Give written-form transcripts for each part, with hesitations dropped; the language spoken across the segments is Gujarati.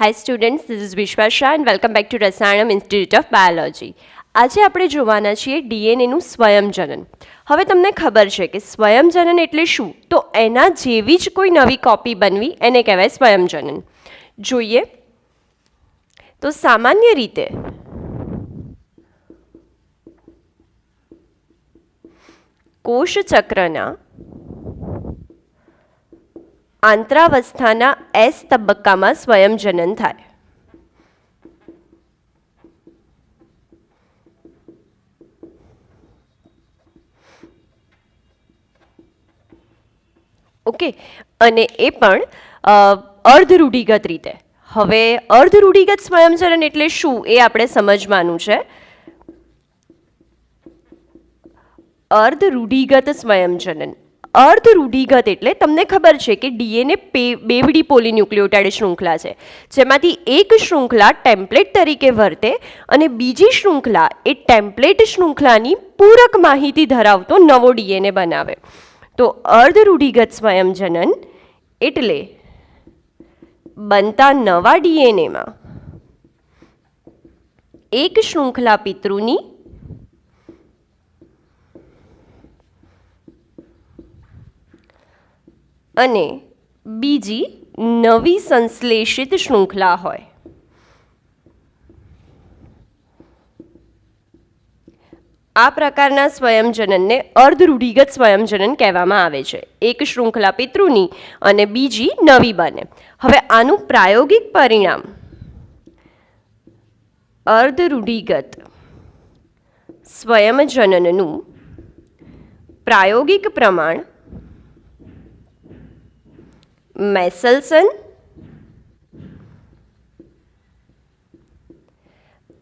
Hi students, this is Vishwa Shah and welcome back to Rasayanam Institute of Biology. આજે આપણે જોવાના છીએ ડીએનએનું સ્વયંજનન. હવે તમને ખબર છે કે સ્વયંજનન એટલે શું? તો એના જેવી જ કોઈ નવી કોપી બનવી એને કહેવાય સ્વયંજનન. જોઈએ તો સામાન્ય રીતે કોષચક્રના આંતરાવસ્થાના એસ તબક્કામાં સ્વયંજનન થાય. ઓકે, અને એ પણ અર્ધરૂઢિગત રીતે. હવે અર્ધરૂઢિગત સ્વયંજનન એટલે શું એ આપણે સમજવાનું છે. અર્ધરૂઢિગત સ્વયંજનન, અર્ધરૂઢિગત એટલે તમને ખબર છે કે ડીએનએ બેવડી પોલીન્યુક્લિયોટાઇડ શૃંખલા છે, જેમાંથી એક શૃંખલા ટેમ્પલેટ તરીકે વર્તે અને બીજી શૃંખલા એ ટેમ્પલેટ શૃંખલાની પૂરક માહિતી ધરાવતો નવો ડીએનએ બનાવે. તો અર્ધરૂઢિગત સ્વયંજનન એટલે બનતા નવા ડીએનએમાં એક શૃંખલા પિતૃની અને બીજી નવી સંશ્લેષિત શૃંખલા હોય. આ પ્રકારના સ્વયંજનનને અર્ધરૂઢિગત સ્વયંજનન કહેવામાં આવે છે. એક શૃંખલા પિતૃની અને બીજી નવી બને. હવે આનું પ્રાયોગિક પરિણામ અર્ધરૂઢિગત સ્વયંજનનનું પ્રાયોગિક પ્રમાણ મેસેલ્સન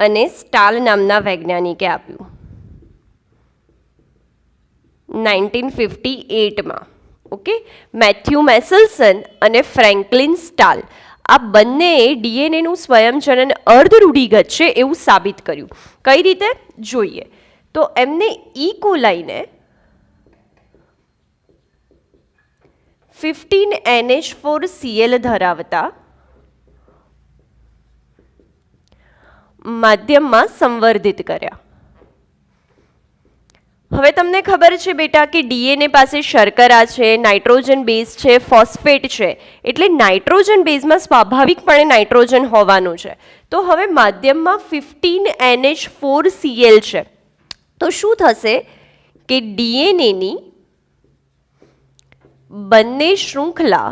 અને સ્ટાલ નામના વૈજ્ઞાનિકે આપ્યું 1958માં. ઓકે, મેથ્યુ મેસેલ્સન અને ફ્રેન્કલિન સ્ટાલ આ બંનેએ ડીએનએનું સ્વયંજનન અર્ધરૂઢિગત છે એવું સાબિત કર્યું. કઈ રીતે જોઈએ તો એમને ઈ કોલાઈને 15NH4Cl ધરાવતા માધ્યમમાં સંવર્ધિત કર્યા. હવે તમને ખબર છે બેટા કે ડીએનએ પાસે શર્કરા છે, નાઇટ્રોજન બેઝ છે, ફોસ્ફેટ છે, એટલે નાઇટ્રોજન બેઝમાં સ્વાભાવિકપણે નાઇટ્રોજન હોવાનું છે. તો હવે માધ્યમમાં 15NH4Cl છે, તો શું થશે કે ડીએનએની બંને શૃંખલા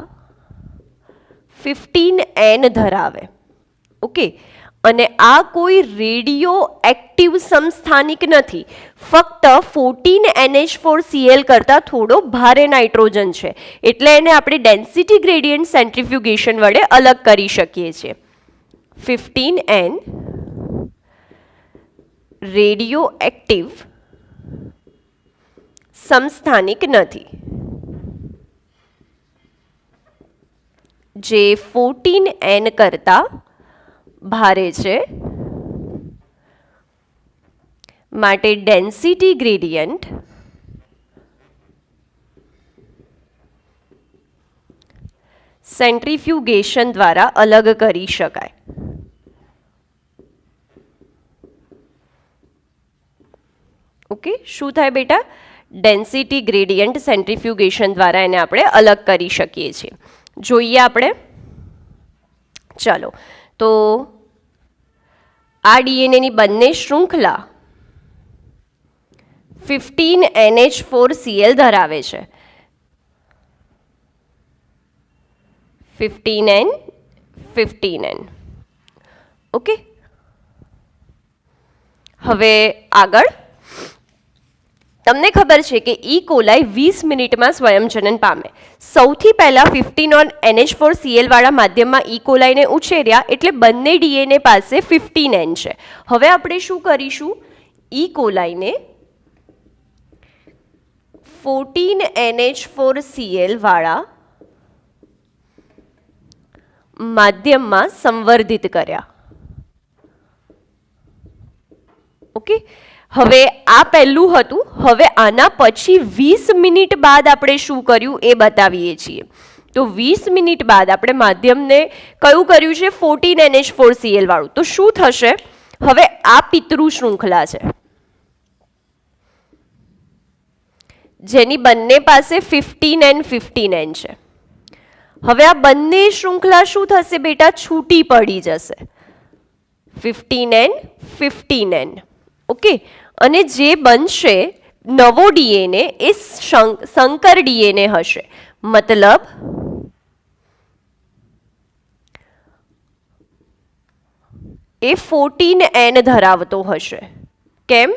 15N ધરાવે. ઓકે, અને આ કોઈ રેડિયો એક્ટિવ સમસ્થાનિક નથી, ફક્ત 14NH4Cl કરતાં થોડો ભારે નાઇટ્રોજન છે, એટલે એને આપણે ડેન્સિટી ગ્રેડિયન્ટ સેન્ટ્રીફ્યુગેશન વડે અલગ કરી શકીએ છીએ. 15N રેડિયો એક્ટિવ સમસ્થાનિક નથી, જે 14N કરતાં ભારે છે, માટે ડેન્સિટી ગ્રેડિયન્ટ સેન્ટ્રીફ્યુગેશન દ્વારા અલગ કરી શકાય. ઓકે, શું થાય બેટા? ડેન્સિટી ગ્રેડિયન્ટ સેન્ટ્રીફ્યુગેશન દ્વારા એને આપણે અલગ કરી શકીએ છીએ. જોઈએ આપણે. ચાલો, તો આ ડીએનએની બંને શૃંખલા 15NH4Cl ધરાવે છે. 15N 15N. ઓકે, હવે આગળ તમને ખબર છે કે ઈ કોલાઈ 20 મિનિટમાં સ્વયંજનન પામે. સૌથી પહેલા 15NH4Cl વાળા માધ્યમમાં ઈ કોલાઈને ઉછેર્યા, એટલે બંને ડીએનએ પાસે 15N છે. હવે આપણે શું કરીશું? ઈ કોલાઈને 14NH4Cl વાળા માધ્યમમાં સંવર્ધિત કર્યા. ઓકે, હવે આ પહેલું હતું. હવે આના પછી 20 મિનિટ બાદ આપણે શું કર્યું એ બતાવીએ છીએ. તો 20 મિનિટ બાદ આપણે માધ્યમને કયું કર્યું છે 14NH4Cl વાળું. તો શું થશે? હવે આ પિતૃ શૃંખલા છે જેની બંને પાસે 15N છે. હવે આ બંને શૃંખલા શું થશે બેટા? છૂટી પડી જશે. 15N. ઓકે, અને જે બનશે નવો ડીએનએ એ સંકર ડીએનએ હશે. મતલબ એ 14N ધરાવતો હશે. કેમ?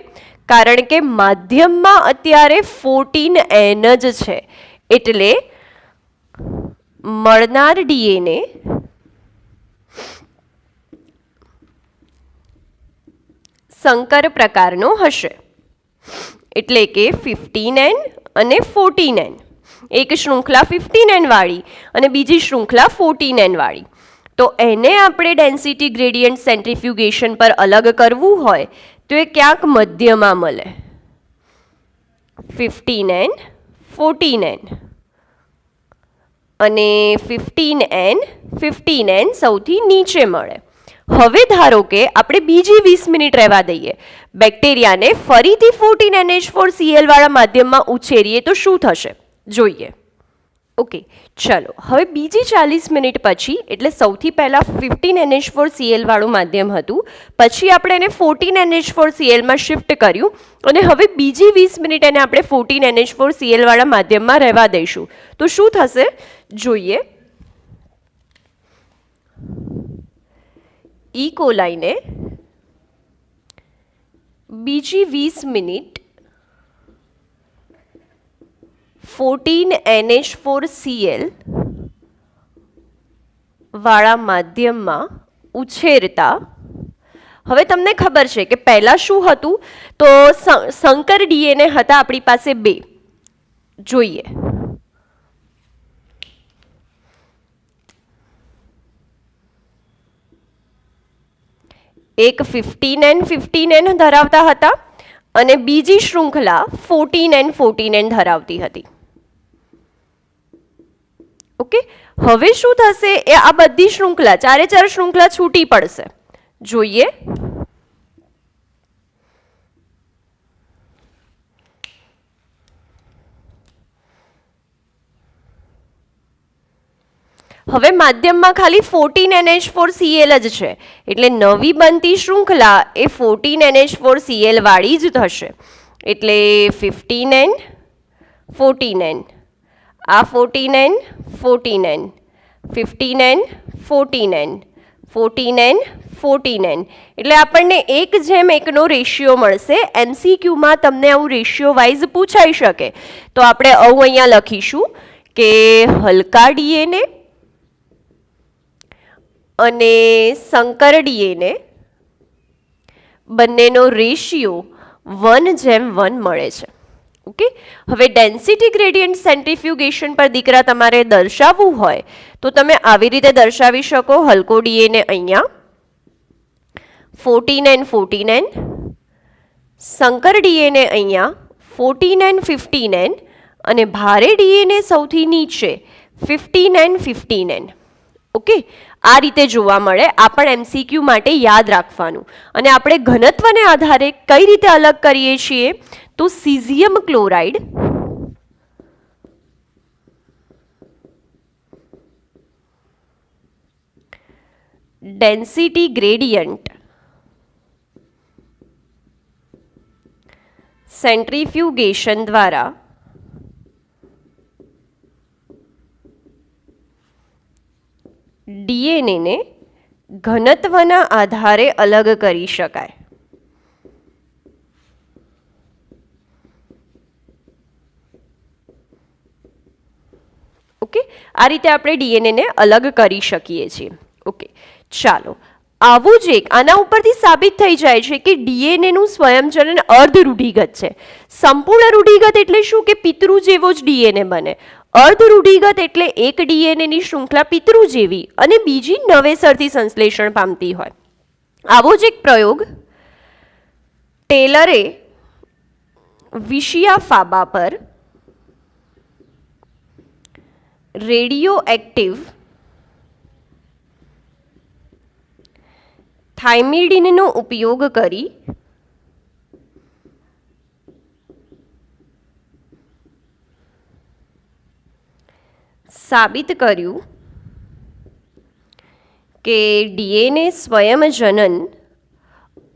કારણ કે માધ્યમમાં અત્યારે 14N જ છે. એટલે મળનાર ડીએનએ સંકર પ્રકારનો હશે. એટલે કે 15N અને 14N. એક શૃંખલા 15N વાળી અને બીજી શૃંખલા 14N વાળી. તો એને આપણે ડેન્સિટી ગ્રેડિયન્ટ સેન્ટ્રીફ્યુગેશન પર અલગ કરવું હોય તો એ ક્યાંક મધ્યમાં મળે. 15N 14N અને 15N સૌથી નીચે મળે. હવે ધારો કે આપણે બીજી 20 મિનિટ રહેવા દઈએ, બેક્ટેરિયાને ફરીથી 14NH4Cl વાળા માધ્યમમાં ઉછેરીએ તો શું થશે જોઈએ. ઓકે, ચલો હવે બીજી 40 મિનિટ પછી, એટલે સૌથી પહેલાં 15NH4Cl વાળું માધ્યમ હતું, પછી આપણે એને 14NH4Cl માં શિફ્ટ કર્યું અને હવે બીજી 20 મિનિટ એને આપણે 14NH4Cl વાળા માધ્યમમાં રહેવા દઈશું. તો શું થશે જોઈએ. ઈ કોલાઈને બીજી 20 મિનિટ 14NH4Cl વાળા માધ્યમમાં ઉછેરતા, હવે તમને ખબર છે કે પહેલા શું હતું? તો સંકર ડીએનએ હતા આપણી પાસે 2. જોઈએ. એક 15N ધરાવતા હતા અને બીજી શૃંખલા 14N ધરાવતી હતી. ઓકે, હવે શું થશે? એ આ બધી શૃંખલા, ચારે ચાર શૃંખલા છૂટી પડશે. જોઈએ. હવે માધ્યમમાં ખાલી 14NH4Cl જ છે, એટલે નવી બનતી શૃંખલા એ 14NH4Cl વાળી જ થશે. એટલે 15N 14N, આ 14N 15N 14N 14N. એટલે આપણને 1:1 નો રેશિયો મળશે. MCQમાં તમને આવું રેશિયો વાઇઝ પૂછાઈ શકે. તો આપણે આવું અહીંયા લખીશું કે હલકા ડીએનએ અને સંકર ડીએનએ બંનેનો રેશિયો 1:1 મળે છે. ઓકે, હવે ડેન્સિટી ગ્રેડિયન્ટ સેન્ટ્રીફ્યુગેશન પર દીકરા તમારે દર્શાવવું હોય તો તમે આવી રીતે દર્શાવી શકો. હલકો ડીએનએ અહીંયા 14N સંકર ડીએનએ અહીંયા 14N અને ભારે ડીએનએ સૌથી નીચે 15N. ઓકે, આ રીતે જોવા મળે. આ પણ MCQ માટે યાદ રાખવાનું. અને આપણે ઘનત્વને આધારે કઈ રીતે અલગ કરીએ છીએ? તો caesium chloride density gradient centrifugation દ્વારા ડીએનએને ઘનત્વના આધારે અલગ કરી શકાય. ઓકે, આ રીતે આપણે ડીએનએને અલગ કરી શકીએ છીએ. ઓકે, ચાલો આવું જ એક આના ઉપરથી સાબિત થઈ જાય છે કે ડીએનએનું સ્વયંચલન અર્ધ રૂઢિગત છે. સંપૂર્ણ રૂઢિગત એટલે શું? કે પિતૃ જેવો જ ડીએનએ બને. અર્ધ રૂઢિગત એટલે એક ડીએનએની શૃંખલા પિતૃ જેવી અને બીજી નવેસરથી સંશ્લેષણ પામતી હોય. આવો જ એક પ્રયોગ ટેલરે વિશિયા ફાબા પર રેડિયો એક્ટિવ થાઇમિડિનનો ઉપયોગ કરી સાબિત કર્યું કે ડીએનએ સ્વયંજનન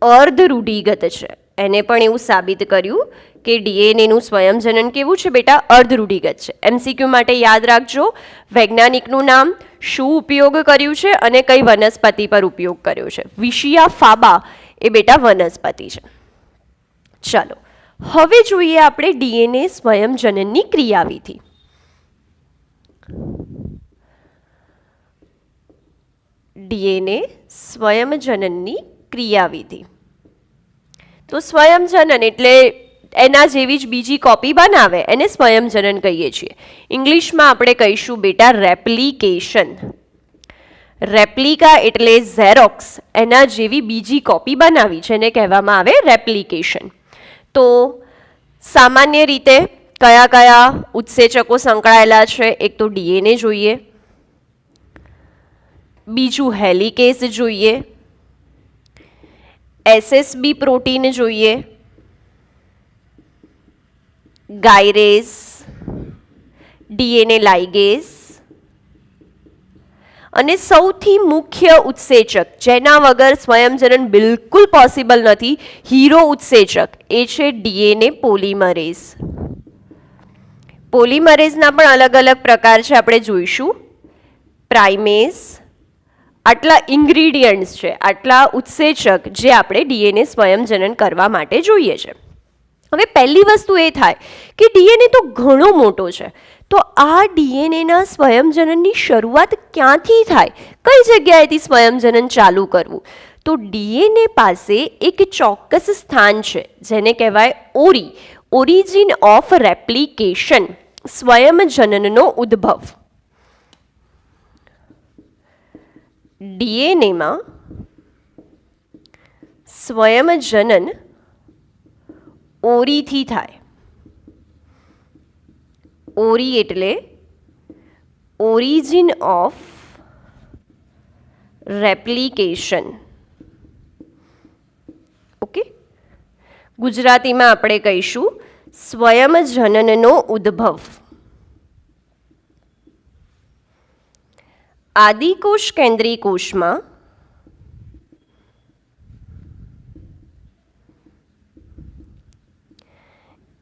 અર્ધરૂઢિગત છે. એને પણ એવું સાબિત કર્યું કે ડીએનએનું સ્વયંજનન કેવું છે બેટા? અર્ધરૂઢિગત છે. એમસીક્યુ માટે યાદ રાખજો, વૈજ્ઞાનિકનું નામ, શું ઉપયોગ કર્યું છે અને કઈ વનસ્પતિ પર ઉપયોગ કર્યો છે. વિશિયા ફાબા એ બેટા વનસ્પતિ છે. ચાલો હવે જોઈએ આપણે ડીએનએ સ્વયંજનનની ક્રિયાવિધિ. ડીએનએ સ્વયંજનનની ક્રિયાવિધિ. તો સ્વયંજનન એટલે એના જેવી જ બીજી કોપી બનાવે એને સ્વયંજનન કહીએ છીએ. ઇંગ્લિશમાં આપણે કહીશું બેટા રેપ્લિકેશન. રેપ્લિકા એટલે ઝેરોક્સ, એના જેવી બીજી કોપી બનાવી છે એને કહેવામાં આવે રેપ્લિકેશન. તો સામાન્ય રીતે કયા કયા ઉત્સેચકો સંકળાયેલા છે? એક તો ડીએનએ જોઈએ, બીજું હેલિકેઝ જોઈએ, એસએસબી પ્રોટીન જોઈએ, ગાયરેઝ, ડીએનએ લાઇગેઝ અને સૌથી મુખ્ય ઉત્સેચક જેના વગર સ્વયંજનન બિલકુલ પોસિબલ નથી, હીરો ઉત્સેચક, એ છે ડીએનએ પોલિમરેઝ. પોલિમરેઝના પણ અલગ અલગ પ્રકાર છે, આપણે જોઈશું. પ્રાઇમેઝ. આટલા ઇન્ગ્રીડિયન્ટ્સ છે, આટલા ઉત્સેચક જે આપણે ડીએનએ સ્વયંજનન કરવા માટે જોઈએ છે. હવે પહેલી વસ્તુ એ થાય કે ડીએનએ તો ઘણો મોટો છે, તો આ ડીએનએના સ્વયંજનનની શરૂઆત ક્યાંથી થાય? કઈ જગ્યાએથી સ્વયંજનન ચાલુ કરવું? તો ડીએનએ પાસે એક ચોક્કસ સ્થાન છે જેને કહેવાય ઓરી, ઓરિજિન ઓફ રેપ્લિકેશન, સ્વયંજનનનો ઉદ્ભવ. ડીએનએમાં સ્વયંજનન ઓરીથી થાય. ઓરી એટલે ઓરિજિન ઓફ રેપ્લિકેશન. ઓકે, ગુજરાતીમાં આપણે કહીશું સ્વયંજનનનો ઉદ્ભવ. આદિકોષ કેન્દ્રી કોષમાં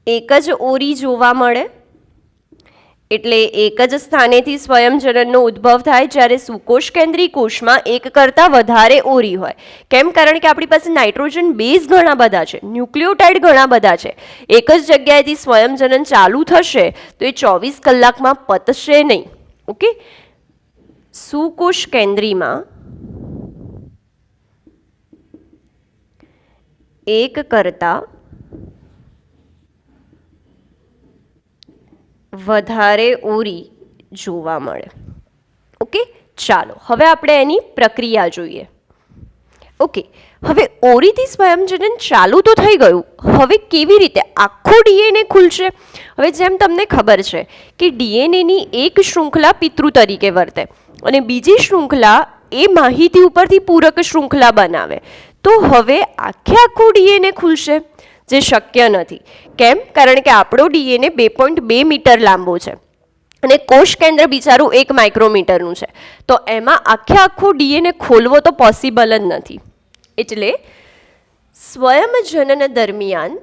એક જ ઓરી જોવા મળે, એટલે એક જ સ્થાનેથી સ્વયંજનનનો ઉદ્ભવ થાય. જ્યારે સુકોષ કેન્દ્રી કોષમાં એક કરતાં વધારે ઓરી હોય. કેમ? કારણ કે આપણી પાસે નાઇટ્રોજન બેઝ ઘણા બધા છે, ન્યુક્લિયોટાઇડ ઘણા બધા છે. એક જ જગ્યાએથી સ્વયંજનન ચાલુ થશે તો એ 24 કલાકમાં પતશે નહીં. ઓકે, સુકોષ કેન્દ્રીમાં એક કરતાં વધારે ઓરી જોવા મળે. ઓકે, ચાલો હવે આપણે એની પ્રક્રિયા જોઈએ. ઓકે, હવે ઓરીથી સ્વયંજનન ચાલુ તો થઈ ગયું, હવે કેવી રીતે આખો ડીએનએ ખુલશે? હવે જેમ તમને ખબર છે કે ડીએનએની એક શૃંખલા પિતૃ તરીકે વર્તે અને બીજી શૃંખલા એ માહિતી ઉપરથી પૂરક શૃંખલા બનાવે. તો હવે આખું ડીએનએ ખુલશે, જે શક્ય નથી. કેમ? કારણ કે આપણો ડીએનએ 2.2 મીટર લાંબો છે અને કોષ કેન્દ્ર બિચારું 1 માઇક્રોમીટરનું છે. તો એમાં આખું ડીએનએ ખોલવો તો પોસિબલ જ નથી. એટલે સ્વયંજનન દરમિયાન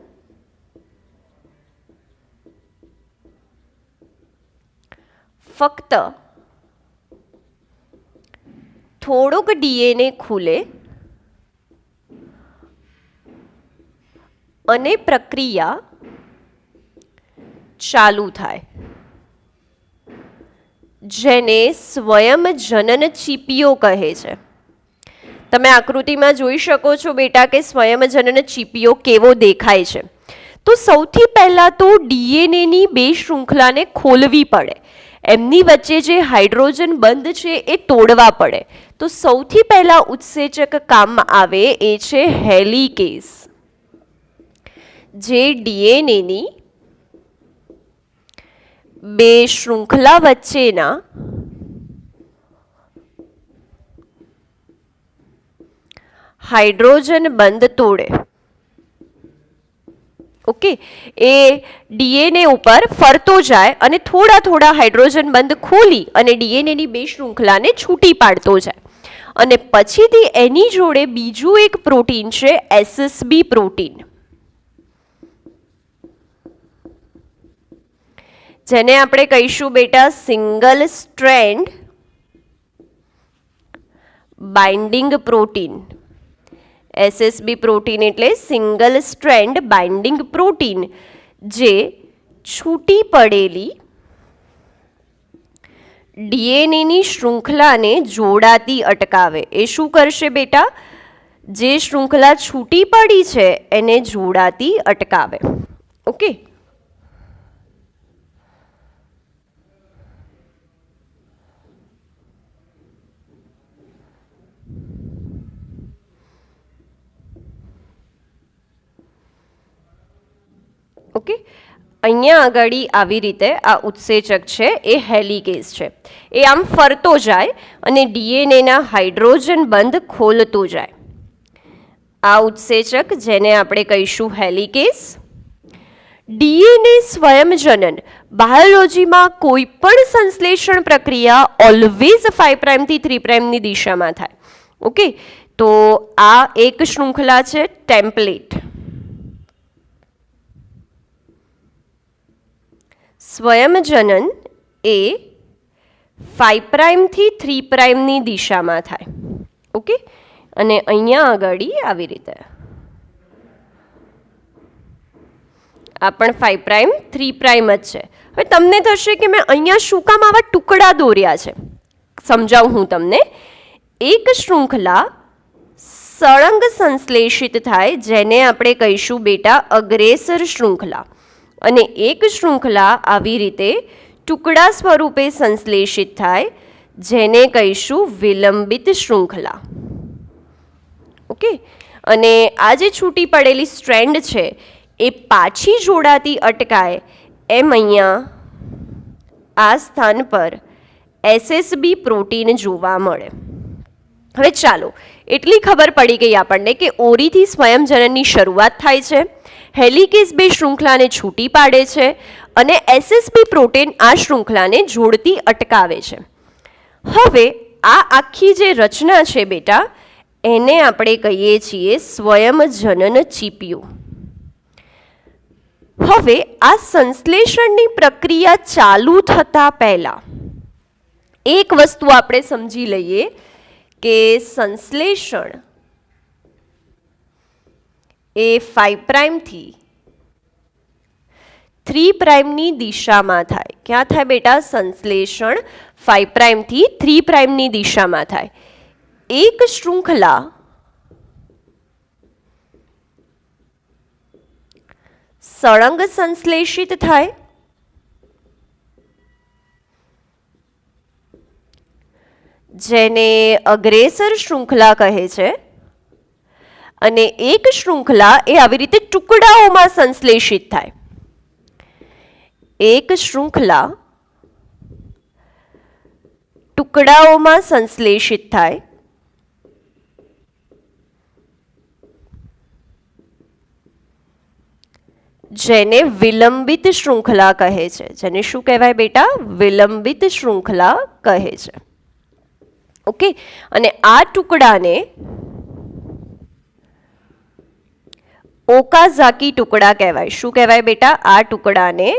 ફક્ત થોડોક ડીએનએ ખુલે અને પ્રક્રિયા ચાલુ થાય, જેને સ્વયંજનન ચીપીઓ કહે છે. તમે આકૃતિમાં જોઈ શકો છો બેટા કે સ્વયંજનન ચીપીઓ કેવો દેખાય છે. તો સૌથી પહેલા તો ડીએનએની બે શૃંખલાને ખોલવી પડે, એમની વચ્ચે જે હાઇડ્રોજન બંધ છે એ તોડવા પડે. તો સૌથી પહેલા ઉત્સેચક કામમાં આવે એ છે હેલિકેઝ, જે ડીએનએની બે શૃંખલા વચ્ચેના હાઇડ્રોજન બંધ તોડે. ઓકે, એ ડીએનએ ઉપર ફરતો જાય અને થોડા થોડા હાઇડ્રોજન બંધ ખોલી અને ડીએનએની બે શૃંખલાને છૂટી પાડતો જાય. અને પછીથી એની જોડે બીજું એક પ્રોટીન છે એસએસબી પ્રોટીન, જેને આપણે કહીશું બેટા single strand binding protein. SSB protein એટલે સિંગલ સ્ટ્રેન્ડ બાઇન્ડિંગ પ્રોટીન, જે છૂટી પડેલી ડીએનએની શૃંખલાને જોડાતી અટકાવે. એ શું કરશે બેટા? જે શૃંખલા છૂટી પડી છે એને જોડાતી અટકાવે. ઓકે, ઓકે, અહીંયા આગળ આવી રીતે આ ઉત્સેચક છે એ હેલિકેઝ છે. એ આમ ફરતો જાય અને ડીએનએના હાઇડ્રોજન બંધ ખોલતો જાય. આ ઉત્સેચક જેને આપણે કહીશું હેલિકેઝ. ડીએનએ સ્વયંજનન બાયોલોજીમાં કોઈ પણ સંશ્લેષણ પ્રક્રિયા ઓલવેઝ 5' થી 3' ની દિશામાં થાય. ઓકે, તો આ એક શૃંખલા છે ટેમ્પલેટ. સ્વયંજનન એ 5' થી 3' ની દિશામાં થાય. ઓકે, અને અહીંયા આગળ આવી રીતે આ પણ 5' 3' જ છે. હવે તમને થશે કે મેં અહીંયા શું કામ આવા ટુકડા દોર્યા છે? સમજાવું હું તમને. એક શૃંખલા સળંગ સંશ્લેષિત થાય જેને આપણે કહીશું બેટા અગ્રેસર શૃંખલા, અને એક શૃંખલા આવી રીતે ટુકડા સ્વરૂપે સંશ્લેષિત થાય જેને કહીશું વિલંબિત શૃંખલા. ઓકે, અને આ જે છૂટી પડેલી સ્ટ્રેન્ડ છે એ પાછી જોડાતી અટકાય એમ અહીંયા આ સ્થાન પર એસએસબી પ્રોટીન જોવા મળે. હવે ચાલો, એટલી ખબર પડી ગઈ આપણને કે ઓરીથી સ્વયંજનનની શરૂઆત થાય છે, હેલિકેઝ બે શૃંખલાને છૂટી પાડે છે અને એસએસબી પ્રોટીન આ શૃંખલાને જોડતી અટકાવે છે. હવે આ આખી જે રચના છે બેટા એને આપણે કહીએ છીએ સ્વયંજનન ચીપિયું. હવે આ સંશ્લેષણની પ્રક્રિયા ચાલુ થતા પહેલા એક વસ્તુ આપણે સમજી લઈએ કે સંશ્લેષણ એ 5' થી 3' ની દિશામાં થાય. ક્યાં થાય બેટા? સંશ્લેષણ 5' થી 3' ની દિશામાં થાય. એક શૃંખલા સળંગ સંશ્લેષિત થાય જેને અગ્રેસર શૃંખલા કહે છે, અને એક શૃંખલા એ આવી રીતે ટુકડાઓમાં સંશ્લેષિત થાય. એક શૃંખલા ટુકડાઓમાં સંશ્લેષિત થાય જેને વિલંબિત શૃંખલા કહે છે. જેને શું કહેવાય બેટા? વિલંબિત શૃંખલા કહે છે. ઓકે, અને આ ટુકડાને ઓકાઝાકી ટુકડા કહેવાય. શું કહેવાય બેટા? આ ટુકડાને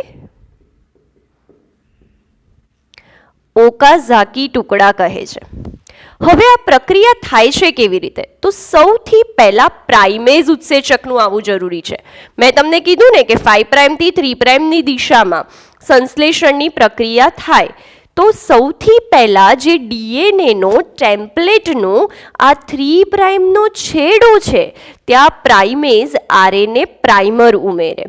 ઓકાઝાકી ટુકડા કહે છે. હવે આ પ્રક્રિયા થાય છે કેવી રીતે? તો સૌથી પહેલા પ્રાઇમેઝ ઉત્સેચકનું આવવું જરૂરી છે. મેં તમને કીધું ને કે 5' થી 3' ની દિશામાં સંશ્લેષણની પ્રક્રિયા થાય, તો સૌથી પહેલા જે ડીએનએનો ટેમ્પલેટનો આ 3' નો છેડો છે ત્યાં પ્રાઇમેઝ આરએનએ પ્રાઇમર ઉમેરે.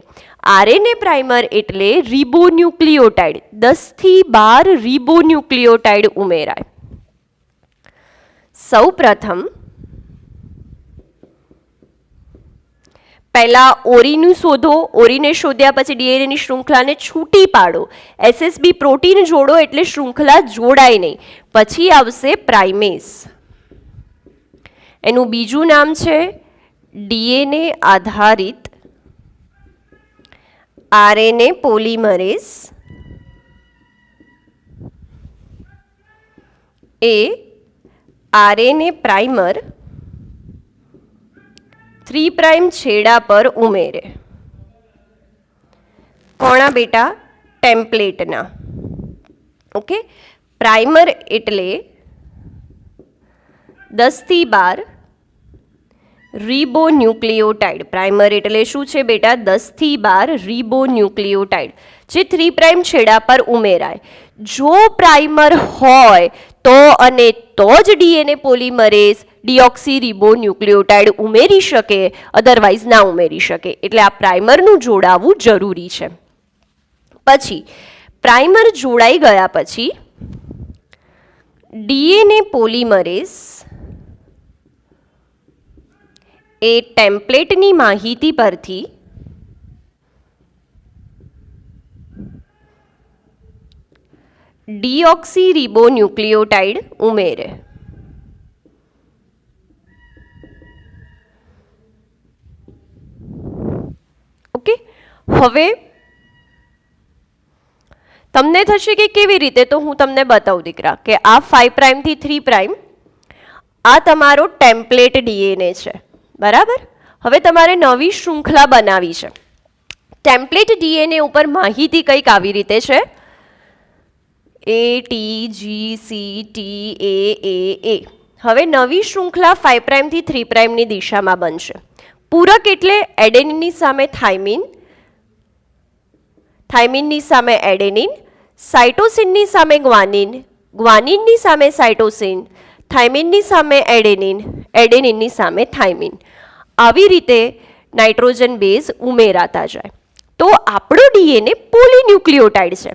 આરએનએ પ્રાઇમર એટલે રિબોન્યુક્લિયોટાઇડ, 10 થી 12 રિબોન્યુક્લિયોટાઇડ ઉમેરાય. સૌ પ્રથમ પહેલાં ઓરીનું શોધો, ઓરીને શોધ્યા પછી ડીએનએની શૃંખલાને છૂટી પાડો, એસએસબી પ્રોટીન જોડો એટલે શૃંખલા જોડાય નહીં, પછી આવશે પ્રાઇમેસ. એનું બીજું નામ છે ડીએનએ આધારિત આરએનએ પોલિમરેઝ. એ આરએનએ પ્રાઇમર 3' છેડા પર ઉમેરે. કોણા બેટા? ટેમ્પલેટના. ઓકે, પ્રાઇમર એટલે 10 થી 12 રિબોન્યુક્લિયોટાઇડ. પ્રાઇમર એટલે શું છે બેટા? 10 થી 12 રિબોન્યુક્લિયોટાઇડ જે 3' છેડા પર ઉમેરાય. જો પ્રાઇમર હોય તો અને તો જ ડીએનએ પોલિમરેઝ ડીઓક્સી રિબોન્યુક્લિયોટાઇડ ઉમેરી શકે, અધરવાઇઝ ના ઉમેરી શકે. એટલે આ પ્રાઇમરનું જોડાવું જરૂરી છે. પછી પ્રાઇમર જોડાઈ ગયા પછી ડીએનએ પોલિમરેઝ એ ટેમ્પલેટની માહિતી પરથી ડીઓક્સી રિબોન્યુક્લિયોટાઇડ ઉમેરે. ઓકે, હવે તમને થશે કે કેવી રીતે, તો હું તમને બતાવું દીકરા કે આ 5' થી 3' આ તમારો ટેમ્પલેટ ડીએનએ છે, બરાબર. હવે તમારે નવી શૃંખલા બનાવી છે. ટેમ્પલેટ ડીએનએ ઉપર માહિતી કંઈક આવી રીતે છે, ATGCTAAA. હવે નવી શૃંખલા 5' થી 3' ની દિશામાં બનશે. પૂરક એટલે એડેનિનની સામે થાઇમિન, થાઇમિનની સામે એડેનિન, સાઇટોસિનની સામે ગ્વાનિન, ગ્વાનિનની સામે સાઇટોસિન, થાઇમિનની સામે એડેનિન, એડેનિનની સામે થાઇમિન. આવી રીતે નાઇટ્રોજન બેઝ ઉમેરાતા જાય. તો આપણો ડીએનએ પોલીન્યુક્લિયોટાઇડ છે.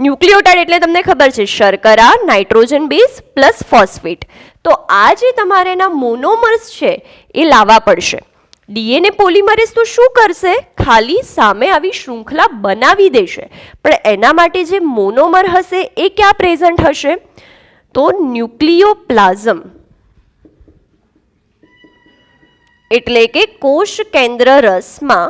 ન્યુક્લિયોટાઇડ એટલે તમને ખબર છે શર્કરા, નાઇટ્રોજન બેઝ પ્લસ ફોસ્ફેટ. તો આ જે તમારેના મોનોમર્સ છે એ લાવવા પડશે. ડીએનએ પોલિમરેઝ તો શું કરશે? ખાલી સામે આવી શૃંખલા બનાવી દેશે, પણ એના માટે જે મોનોમર હશે એ ક્યાં પ્રેઝન્ટ હશે? તો ન્યુક્લિયોપ્લાઝમ એટલે કે કોષ કેન્દ્ર રસમાં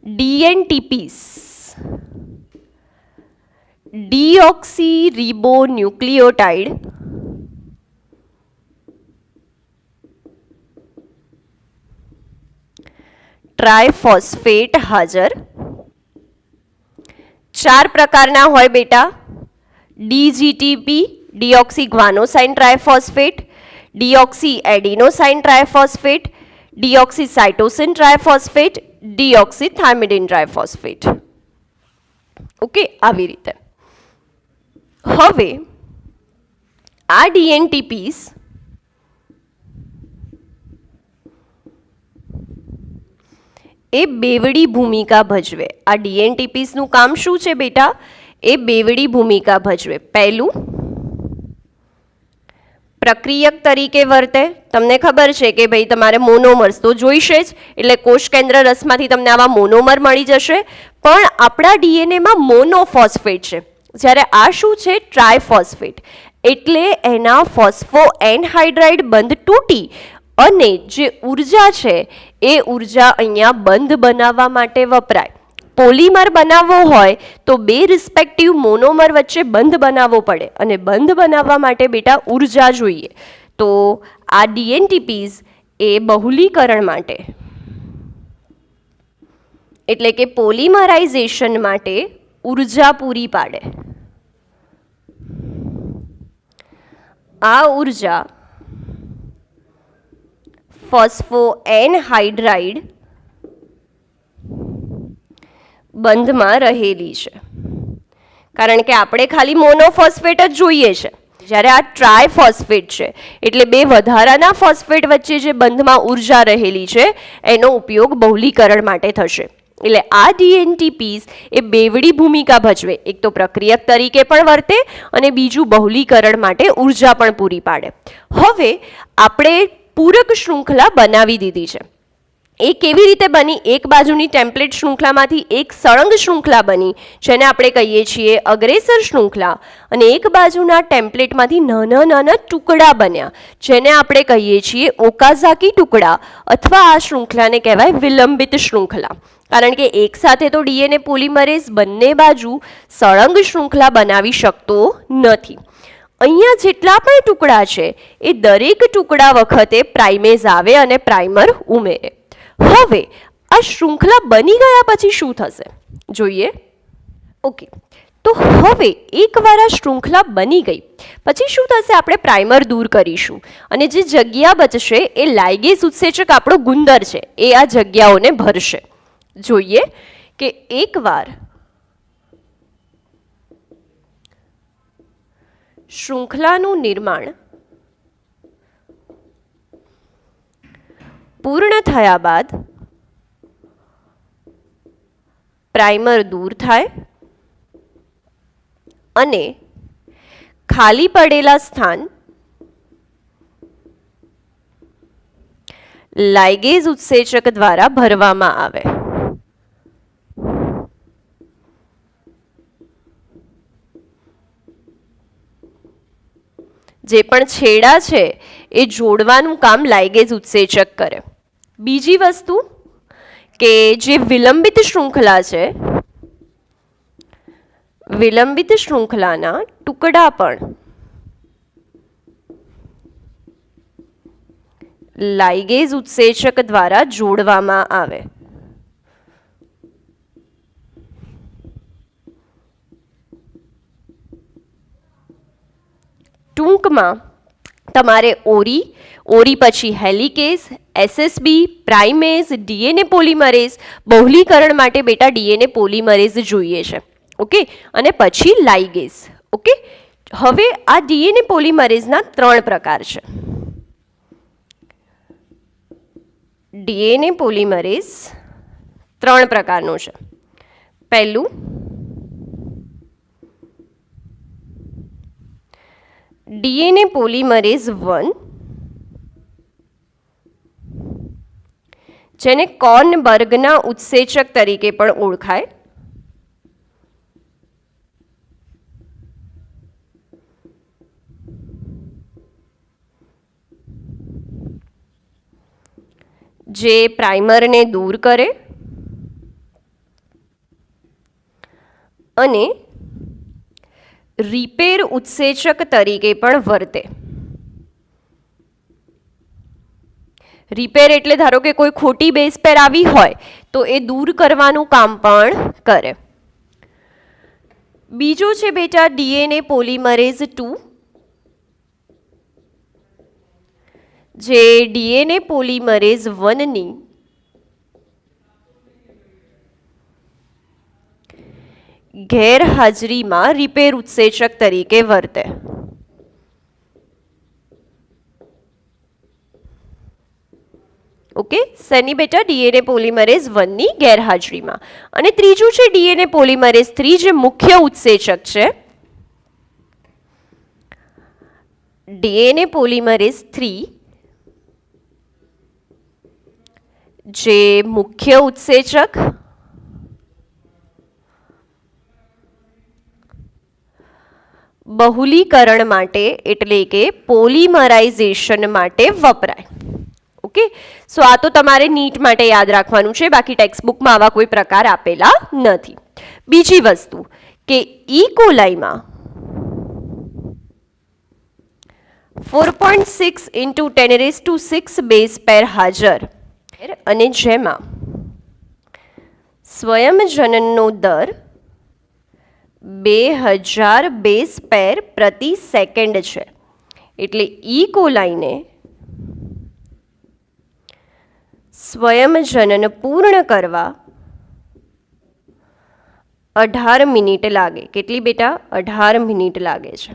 ડીએનટીપીસ ડીઓક્સી રિબોન્યુક્લિયોટાઇડ ટ્રાયફોસ્ફેટ હાજર. 4 પ્રકારના હોય બેટા: dGTP deoxy guanosine triphosphate, deoxy adenosine triphosphate, deoxy cytosine triphosphate, deoxy thymidine triphosphate. Okay, આવી રીતે. હવે આ ડીએનટીપીસ એ બેવડી ભૂમિકા ભજવે. આ ડીએનટીપીસનું કામ શું છે બેટા? એ બેવડી ભૂમિકા ભજવે. પહેલું, પ્રક્રિયક તરીકે વર્તે. તમને ખબર છે કે ભાઈ તમારે મોનોમર્સ તો જોઈશે જ, એટલે કોષ કેન્દ્ર રસમાંથી તમને આવા મોનોમર મળી જશે. પણ આપણા ડીએનએમાં મોનોફોસ્ફેટ છે, જ્યારે આ શું છે? ટ્રાયફોસ્ફેટ. એટલે એના ફોસ્ફો એનહાઇડ્રાઇડ બંધ તૂટી અને જે ઉર્જા છે એ ઉર્જા અહીંયા બંધ બનાવવા માટે વપરાય. પોલિમર બનાવવો હોય તો 2 રિસ્પેક્ટિવ મોનોમર વચ્ચે બંધ બનાવવો પડે, અને બંધ બનાવવા માટે બેટા ઉર્જા જોઈએ. તો આ ડીએનટીપીઝ એ બહુલીકરણ માટે એટલે કે પોલિમરાઇઝેશન માટે ઉર્જા પૂરી પાડે. આ ઉર્જા ફોસ્ફો એનહાઇડ્રાઇડ બંધમાં રહેલી છે, કારણ કે આપણે ખાલી મોનોફોસ્ફેટ જ જોઈએ છે. જ્યારે આ ટ્રાયફોસ્ફેટ છે એટલે 2 વધારાના ફોસ્ફેટ વચ્ચે જે બંધમાં ઉર્જા રહેલી છે એનો ઉપયોગ બહુલીકરણ માટે થશે. એટલે આ ડીએનટીપીસ એ બેવડી ભૂમિકા ભજવે. એક તો પ્રક્રિયક તરીકે પણ વર્તે અને બીજું બહુલીકરણ માટે ઉર્જા પણ પૂરી પાડે. હવે આપણે પૂરક શૃંખલા બનાવી દીધી છે. એ કેવી રીતે બની? એક બાજુની ટેમ્પલેટ શૃંખલામાંથી એક સળંગ શૃંખલા બની, જેને આપણે કહીએ છીએ અગ્રેસર શૃંખલા, અને એક બાજુના ટેમ્પલેટમાંથી નાના નાના ટુકડા બન્યા, જેને આપણે કહીએ છીએ ઓકાઝાકી ટુકડા, અથવા આ શૃંખલાને કહેવાય વિલંબિત શૃંખલા. કારણ કે એક સાથે તો ડીએનએ પોલિમરેઝ બંને બાજુ સળંગ શૃંખલા બનાવી શકતો નથી. અહીંયા જેટલા પણ ટુકડા છે એ દરેક ટુકડા વખતે પ્રાઇમેઝ આવે અને પ્રાઇમર ઉમેરે. હવે આ શૃંખલા બની ગયા પછી શું થશે જોઈએ. ઓકે, તો હવે એકવાર આ શૃંખલા બની ગઈ પછી શું થશે? આપણે પ્રાઇમર દૂર કરીશું અને જે જગ્યા બચશે એ લાઇગેઝ ઉત્સેચક આપણો ગુંદર છે એ આ જગ્યાઓને ભરશે. જોઈએ કે એકવાર શૃંખલાનું નિર્માણ પૂર્ણ થયા બાદ પ્રાઇમર દૂર થાય અને ખાલી પડેલા સ્થાન લાઇગેઝ ઉત્સેચક દ્વારા ભરવામાં આવે. જે પણ છેડા છે એ જોડવાનું કામ લાઇગેઝ ઉત્સેચક કરે. બીજી વસ્તુ કે જે વિલંબિત શૃંખલા છે, વિલંબિત શૃંખલાના ટુકડા પણ લાઇગેઝ ઉત્સેચક દ્વારા જોડવામાં આવે. ટૂંકમાં તમારે ઓરી પછી હેલિકેઝ, એસએસબી, પ્રાઇમેઝ, ડીએનએ પોલિમરેઝ, બહુલીકરણ માટે બેટા ડીએનએ પોલિમરેઝ જોઈએ છે. ઓકે, અને પછી લાઇગેઝ. ઓકે, હવે આ ડીએનએ પોલિમરેઝના 3 પ્રકાર છે. ડીએનએ પોલિમરેઝ 3 પ્રકારનું છે. પહેલું ડીએનએ પોલિમરેઝ 1, જેને કોર્નબર્ગના ઉત્સેચક તરીકે પણ ઓળખાય. જે પ્રાઇમરને દૂર કરે અને રિપેર ઉત્સેચક તરીકે પણ વર્તે. રિપેર એટલે ધારો કે કોઈ ખોટી બેઝ પેર આવી હોય તો એ દૂર કરવાનું કામ પણ કરે. બીજું છે બેટા ડીએનએ પોલિમરેઝ 2, જે ડીએનએ પોલિમરેઝ 1ની ગેરહાજરીમાં રિપેર ઉત્સેચક તરીકે વર્તે. ઓકે, શેની બેટા? ડીએનએ પોલિમરેઝ 1ની ગેરહાજરીમાં. અને ત્રીજું છે ડીએનએ પોલિમરેઝ 3, જે મુખ્ય ઉત્સેચક છે. ડીએનએ પોલિમરેઝ 3 જે મુખ્ય ઉત્સેચક બહુલીકરણ માટે એટલે કે પોલિમરાઇઝેશન માટે વપરાય. ઓકે, સો આ તો તમારે નીટ માટે યાદ રાખવાનું છે, બાકી ટેક્સ્ટબુકમાં આવા કોઈ પ્રકાર આપેલા નથી. બીજી વસ્તુ કે ઈ કોલાઈમાં 4.6 × 10⁶ બેઝ પેર હાજર અને જેમાં સ્વયંજનનનો દર 2000 બેઝ પેર પ્રતિ સેકન્ડ છે. એટલે ઈ કોલાઈને સ્વયંજનન પૂર્ણ કરવા 18 મિનિટ લાગે. કેટલી બેટા? 18 મિનિટ લાગે છે.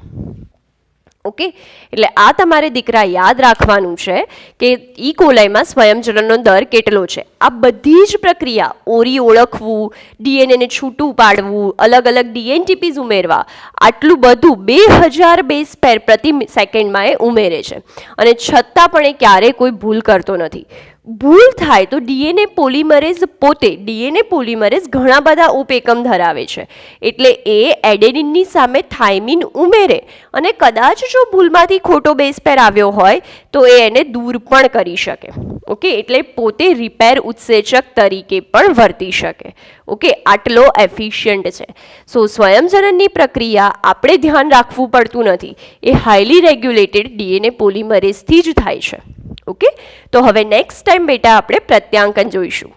ઓકે, એટલે આ તમારે દીકરા યાદ રાખવાનું છે કે ઈ કોલાઈમાં સ્વયંજનનનો દર કેટલો છે. આ બધી જ પ્રક્રિયા ઓરી ઓળખવું, ડીએનએને છૂટું પાડવું, અલગ અલગ ડીએનટીપીઝ ઉમેરવા, આટલું બધું 2000 બેઝ પેર પ્રતિ સેકન્ડમાં એ ઉમેરે છે અને છતાં પણ એ ક્યારેય કોઈ ભૂલ કરતો નથી. ભૂલ થાય તો ડીએનએ પોલિમરેઝ પોતે ડીએનએ પોલિમરેઝ ઘણા બધા ઉપએકમ ધરાવે છે, એટલે એ એડેનિનની સામે થાઇમિન ઉમેરે અને કદાચ જો ભૂલમાંથી ખોટો બેઝ પેર આવ્યો હોય તો એ એને દૂર પણ કરી શકે. ઓકે, એટલે પોતે રિપેર ઉત્સેચક તરીકે પણ વર્તી શકે. ઓકે, આટલો એફિશિયન્ટ છે. સો સ્વયંજનનની પ્રક્રિયા આપણે ધ્યાન રાખવું પડતું નથી, એ હાઈલી રેગ્યુલેટેડ ડીએનએ પોલિમરેઝથી જ થાય છે. ઓકે, તો હવે નેક્સ્ટ ટાઈમ બેટા આપણે પ્રત્યાંકન જોઈશું.